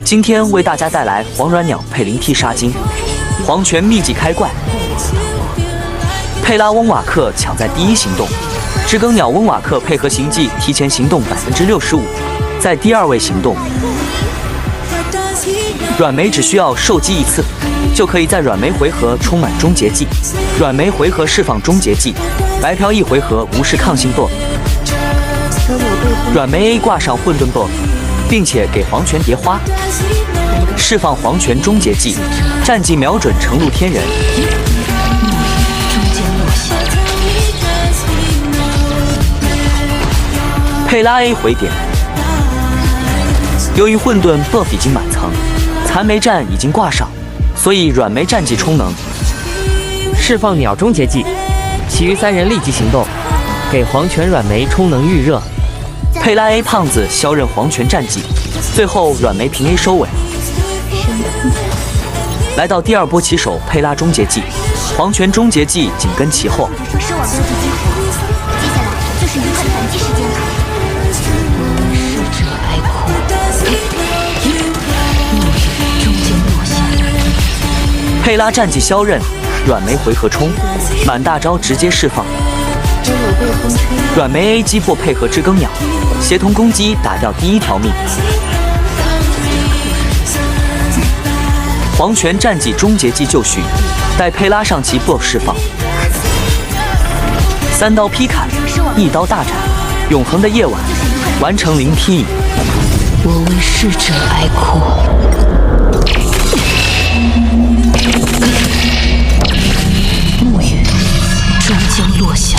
今天为大家带来黄软鸟配灵替杀精，黄泉秘技开怪。佩拉翁瓦克抢在第一行动，知更鸟翁瓦克配合行技提前行动65%，在第二位行动。软梅只需要受击一次，就可以在软梅回合充满终结技，软梅回合释放终结技，白嫖一回合无视抗性 buff。软梅 A 挂上混沌 buff， 并且给黄泉蝶花，释放黄泉终结技，战技瞄准成露天人。佩拉 A 回点，由于混沌 buff 已经满层，残梅战已经挂上，所以软梅战技充能，释放鸟终结技，其余3人立即行动，给黄泉软梅充能预热。佩拉 A 胖子削刃黄泉战技，最后软梅平 A 收尾。来到第二波起手佩拉终结技，黄泉终结技紧跟其后。收网标记激活，接下来就是愉快的反击时间了。逝者哀哭，怒雨终将落下。佩拉战技削刃，软梅回合冲，满大招直接释放。软梅 A 击破配合知更鸟，协同攻击打掉第1条命。黄泉战技终结技就绪，待佩拉上其 buff 释放，3刀劈砍，1刀大斩，永恒的夜晚，完成灵替。我为逝者哀哭。暮雨终将落下。